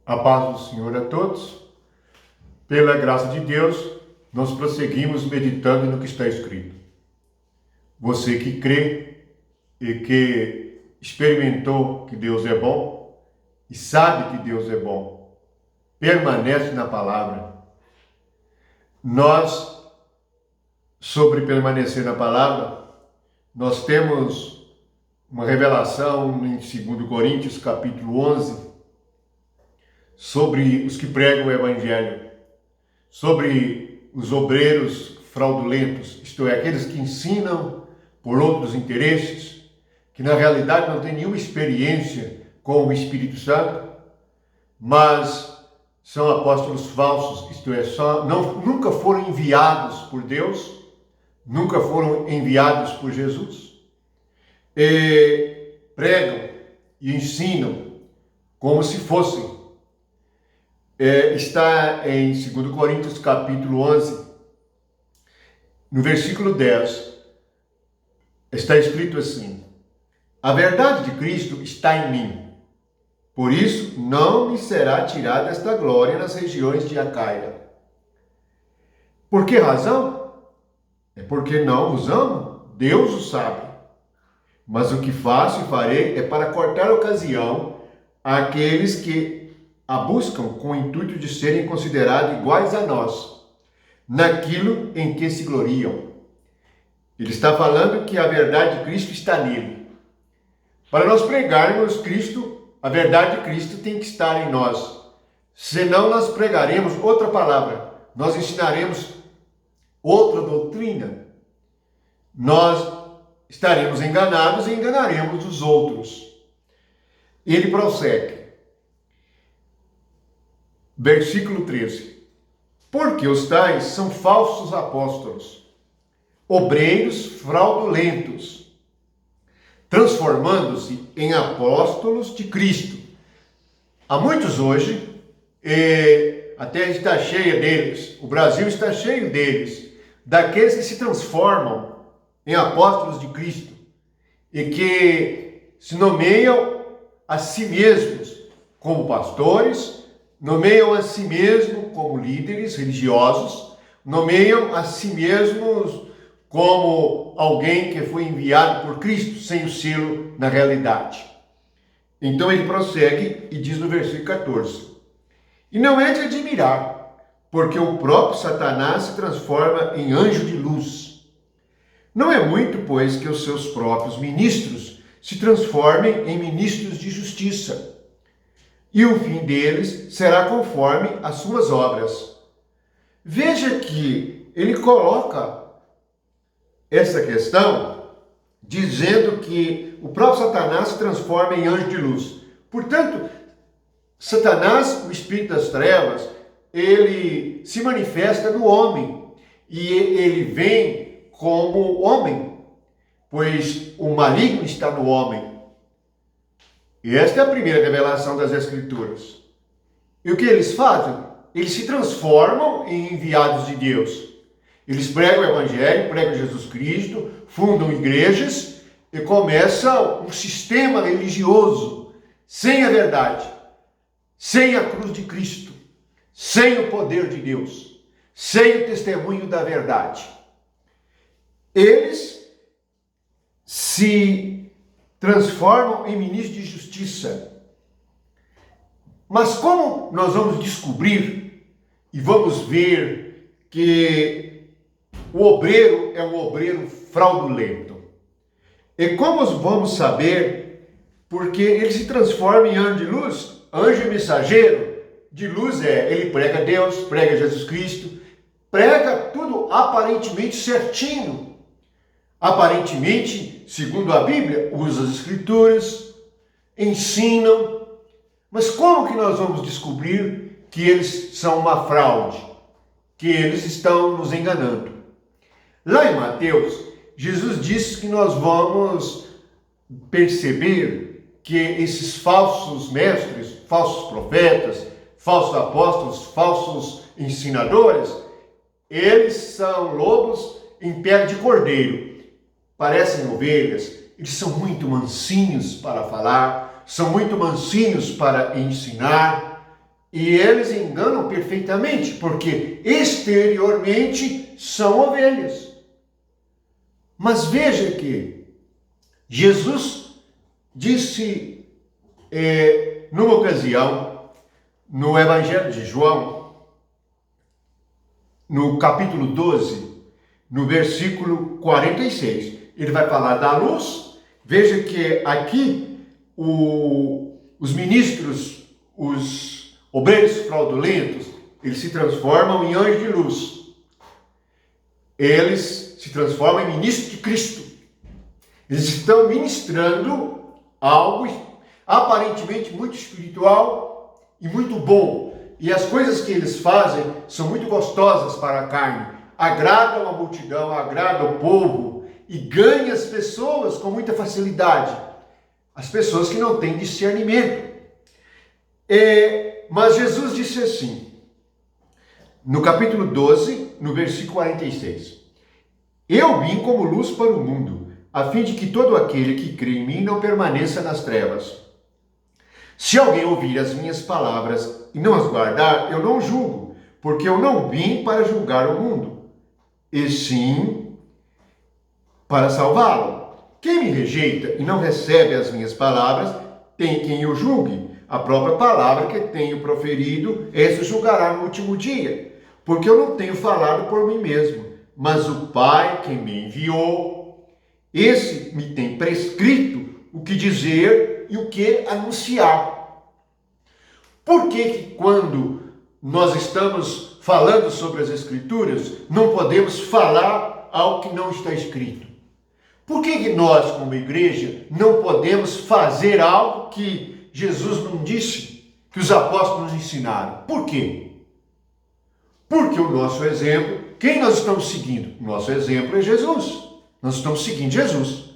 A paz do Senhor a todos. Pela graça de Deus, nós prosseguimos meditando no que está escrito. Você que crê e que experimentou que Deus é bom e sabe que Deus é bom, permanece na palavra. Nós, sobre permanecer na palavra, nós temos uma revelação em 2 Coríntios, capítulo 11, sobre os que pregam o Evangelho, sobre os obreiros fraudulentos, isto é, aqueles que ensinam por outros interesses, que na realidade não têm nenhuma experiência com o Espírito Santo, mas são apóstolos falsos, isto é, nunca foram enviados por Deus, nunca foram enviados por Jesus, e pregam e ensinam como se fossem. Está em 2 Coríntios capítulo 11, no versículo 10, está escrito assim: a verdade de Cristo está em mim, por isso não me será tirada esta glória nas regiões de Acaia. Por que razão? É porque não vos amo? Deus o sabe. Mas o que faço e farei é para cortar a ocasião àqueles que a buscam com o intuito de serem considerados iguais a nós, naquilo em que se gloriam. Ele está falando que a verdade de Cristo está nele. Para nós pregarmos Cristo, a verdade de Cristo tem que estar em nós. Senão nós pregaremos outra palavra, nós ensinaremos outra doutrina. Nós estaremos enganados e enganaremos os outros. Ele prossegue. Versículo 13. Porque os tais são falsos apóstolos, obreiros fraudulentos, transformando-se em apóstolos de Cristo. Há muitos hoje, até está cheia deles, o Brasil está cheio deles, daqueles que se transformam em apóstolos de Cristo e que se nomeiam a si mesmos como pastores, nomeiam a si mesmos como líderes religiosos, nomeiam a si mesmos como alguém que foi enviado por Cristo, sem o selo na realidade. Então ele prossegue e diz no versículo 14: e não é de admirar, porque o próprio Satanás se transforma em anjo de luz. Não é muito, pois, que os seus próprios ministros se transformem em ministros de justiça, e o fim deles será conforme as suas obras. Veja que ele coloca essa questão dizendo que o próprio Satanás se transforma em anjo de luz. Portanto, Satanás, o espírito das trevas, ele se manifesta no homem e ele vem como homem, pois o maligno está no homem. E esta é a primeira revelação das Escrituras. E o que eles fazem? Eles se transformam em enviados de Deus. Eles pregam o Evangelho, pregam Jesus Cristo, fundam igrejas e começam um sistema religioso sem a verdade, sem a cruz de Cristo, sem o poder de Deus, sem o testemunho da verdade. Eles se transformam em ministros de justiça. Mas como nós vamos descobrir e vamos ver que o obreiro é um obreiro fraudulento? E como vamos saber? Porque ele se transforma em anjo de luz, anjo mensageiro de luz ele prega Deus, prega Jesus Cristo, prega tudo aparentemente certinho. Aparentemente, segundo a Bíblia, usa as Escrituras, ensinam. Mas como que nós vamos descobrir que eles são uma fraude? Que eles estão nos enganando? Lá em Mateus, Jesus disse que nós vamos perceber que esses falsos mestres, falsos profetas, falsos apóstolos, falsos ensinadores, eles são lobos em pele de cordeiro. Parecem ovelhas, eles são muito mansinhos para falar, são muito mansinhos para ensinar, E eles enganam perfeitamente, porque exteriormente são ovelhas. Mas veja que Jesus disse numa ocasião, no Evangelho de João, no capítulo 12, no versículo 46, ele vai falar da luz. Veja que aqui os ministros, os obreiros fraudulentos, eles se transformam em anjos de luz. Eles se transformam em ministros de Cristo. Eles estão ministrando algo aparentemente muito espiritual e muito bom. E as coisas que eles fazem são muito gostosas para a carne. Agradam a multidão, agradam o povo e ganham as pessoas com muita facilidade. As pessoas que não têm discernimento. Mas Jesus disse assim, no capítulo 12, no versículo 46. Eu vim como luz para o mundo, a fim de que todo aquele que crê em mim não permaneça nas trevas. Se alguém ouvir as minhas palavras e não as guardar, eu não julgo, porque eu não vim para julgar o mundo, e sim para salvá-lo. Quem me rejeita e não recebe as minhas palavras, tem quem o julgue. A própria palavra que tenho proferido, esse julgará no último dia, porque eu não tenho falado por mim mesmo, mas o Pai que me enviou, esse me tem prescrito o que dizer e o que anunciar. Por que quando nós estamos falando sobre as Escrituras, não podemos falar algo que não está escrito? Por que nós, como igreja, não podemos fazer algo que Jesus não disse, que os apóstolos nos ensinaram? Por quê? Porque o nosso exemplo, quem nós estamos seguindo? O nosso exemplo é Jesus. Nós estamos seguindo Jesus.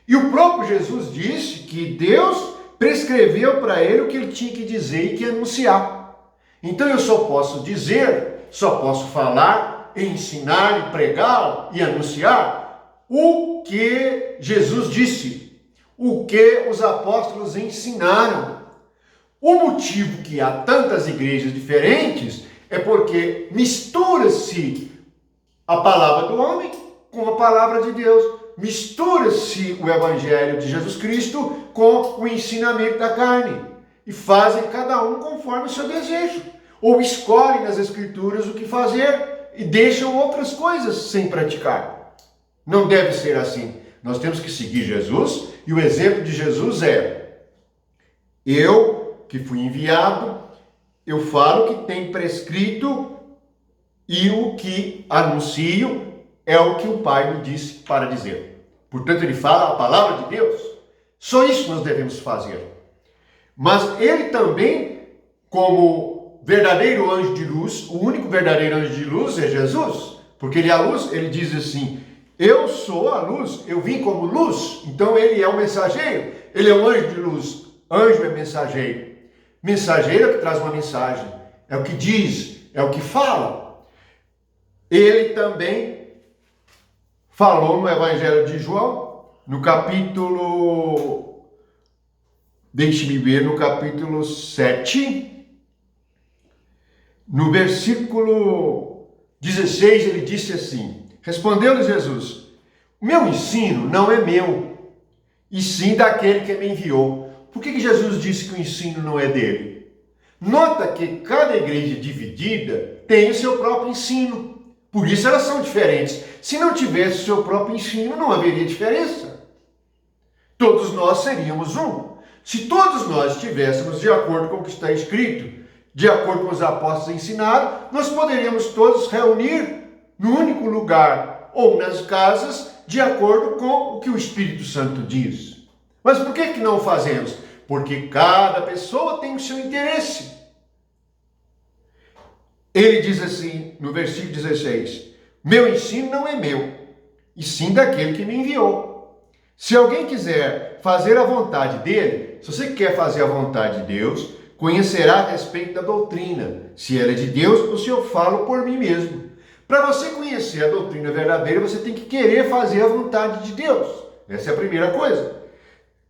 E o próprio Jesus disse que Deus prescreveu para ele o que ele tinha que dizer e que anunciar. Então eu só posso dizer, só posso falar, ensinar e pregar e anunciar o que Jesus disse, o que os apóstolos ensinaram. O motivo que há tantas igrejas diferentes é porque mistura-se a palavra do homem com a palavra de Deus. Mistura-se o Evangelho de Jesus Cristo com o ensinamento da carne. E fazem cada um conforme o seu desejo. Ou escolhem nas Escrituras o que fazer e deixam outras coisas sem praticar. Não deve ser assim. Nós temos que seguir Jesus, e o exemplo de Jesus é: eu, que fui enviado, eu falo o que tem prescrito e o que anuncio é o que o Pai me disse para dizer. Portanto, ele fala a palavra de Deus. Só isso nós devemos fazer. Mas ele também, como verdadeiro anjo de luz, o único verdadeiro anjo de luz é Jesus. Porque ele é a luz, ele diz assim: eu sou a luz, eu vim como luz. Então ele é o mensageiro, ele é um anjo de luz. Anjo é mensageiro. Mensageiro é o que traz uma mensagem, é o que diz, é o que fala. Ele também falou no Evangelho de João, no capítulo, deixe-me ver, no capítulo 7, no versículo 16, ele disse assim: respondeu-lhe Jesus, o meu ensino não é meu, e sim daquele que me enviou. Por que Jesus disse que o ensino não é dele? Nota que cada igreja dividida tem o seu próprio ensino. Por isso elas são diferentes. Se não tivesse o seu próprio ensino, não haveria diferença. Todos nós seríamos um. Se todos nós estivéssemos de acordo com o que está escrito, de acordo com os apóstolos ensinaram, nós poderíamos todos reunir no único lugar ou nas casas, de acordo com o que o Espírito Santo diz. Mas por que não o fazemos? Porque cada pessoa tem o seu interesse. Ele diz assim, no versículo 16, meu ensino não é meu, e sim daquele que me enviou. Se alguém quiser fazer a vontade dele, se você quer fazer a vontade de Deus, conhecerá a respeito da doutrina. Se ela é de Deus, ou se eu falo por mim mesmo. Para você conhecer a doutrina verdadeira, você tem que querer fazer a vontade de Deus. Essa é a primeira coisa.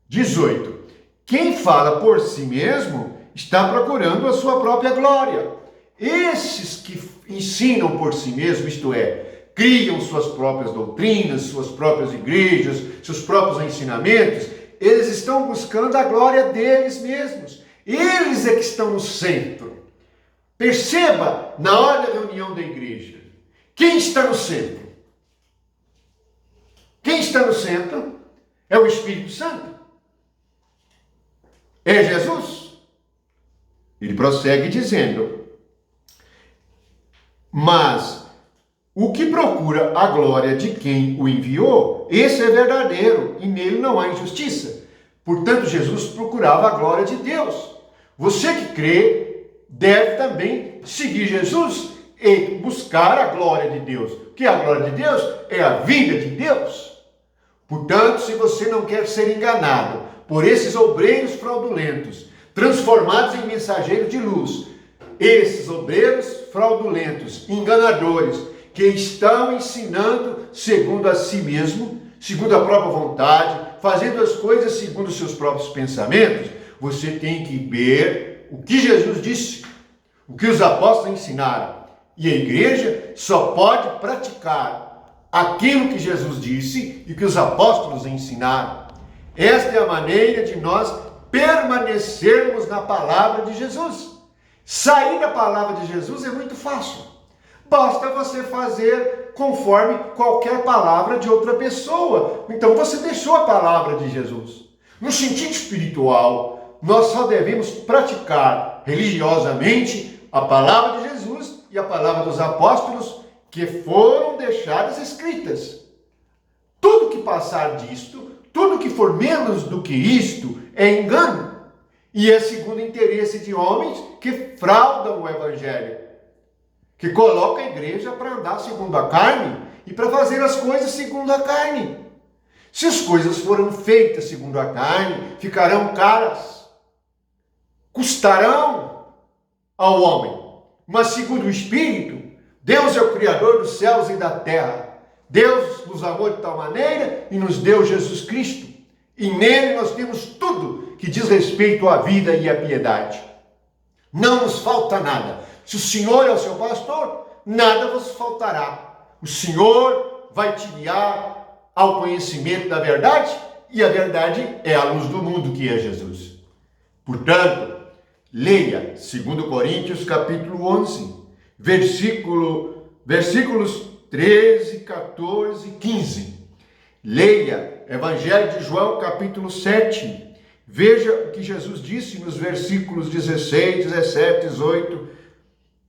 18. Quem fala por si mesmo está procurando a sua própria glória. Esses que ensinam por si mesmos, isto é, criam suas próprias doutrinas, suas próprias igrejas, seus próprios ensinamentos, eles estão buscando a glória deles mesmos. Eles é que estão no centro. Perceba, na hora da reunião da igreja, quem está no centro? Quem está no centro é o Espírito Santo. É Jesus. Ele prossegue dizendo: mas o que procura a glória de quem o enviou, esse é verdadeiro, e nele não há injustiça. Portanto, Jesus procurava a glória de Deus. Você que crê deve também seguir Jesus e buscar a glória de Deus. O que é a glória de Deus? É a vida de Deus. Portanto, se você não quer ser enganado por esses obreiros fraudulentos, transformados em mensageiros de luz, esses obreiros fraudulentos, enganadores, que estão ensinando segundo a si mesmo, segundo a própria vontade, fazendo as coisas segundo os seus próprios pensamentos, você tem que ver o que Jesus disse, o que os apóstolos ensinaram. E a igreja só pode praticar aquilo que Jesus disse e que os apóstolos ensinaram. Esta é a maneira de nós permanecermos na palavra de Jesus. Sair da palavra de Jesus é muito fácil. Basta você fazer conforme qualquer palavra de outra pessoa. Então você deixou a palavra de Jesus. No sentido espiritual, nós só devemos praticar religiosamente a palavra de Jesus e a palavra dos apóstolos que foram deixadas escritas. Tudo que passar disto, tudo que for menos do que isto, é engano. E é segundo o interesse de homens que fraudam o evangelho, que colocam a igreja para andar segundo a carne e para fazer as coisas segundo a carne. Se as coisas foram feitas segundo a carne, ficarão caras, custarão ao homem. Mas segundo o Espírito, Deus é o Criador dos céus e da terra. Deus nos amou de tal maneira e nos deu Jesus Cristo. E nele nós temos tudo que diz respeito à vida e à piedade. Não nos falta nada. Se o Senhor é o seu pastor, nada vos faltará. O Senhor vai te guiar ao conhecimento da verdade, e a verdade é a luz do mundo, que é Jesus. Portanto, leia 2 Coríntios capítulo 11, versículos 13, 14 e 15. Leia Evangelho de João capítulo 7. Veja o que Jesus disse nos versículos 16, 17, 18.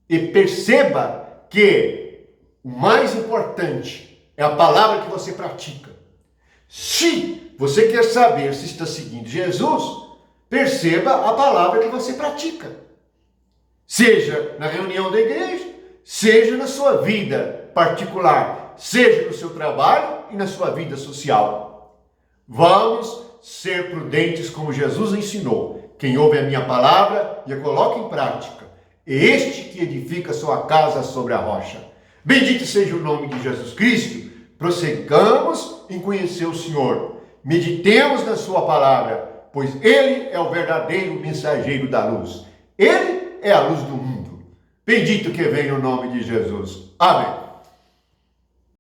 E perceba que o mais importante é a palavra que você pratica. Se você quer saber se está seguindo Jesus, perceba a palavra que você pratica. Seja na reunião da igreja, seja na sua vida particular, seja no seu trabalho e na sua vida social. Vamos ser prudentes como Jesus ensinou. Quem ouve a minha palavra e a coloca em prática, é este que edifica sua casa sobre a rocha. Bendito seja o nome de Jesus Cristo. Prosseguamos em conhecer o Senhor. Meditemos na sua palavra, pois Ele é o verdadeiro mensageiro da luz. Ele é a luz do mundo. Bendito que venha o nome de Jesus. Amém.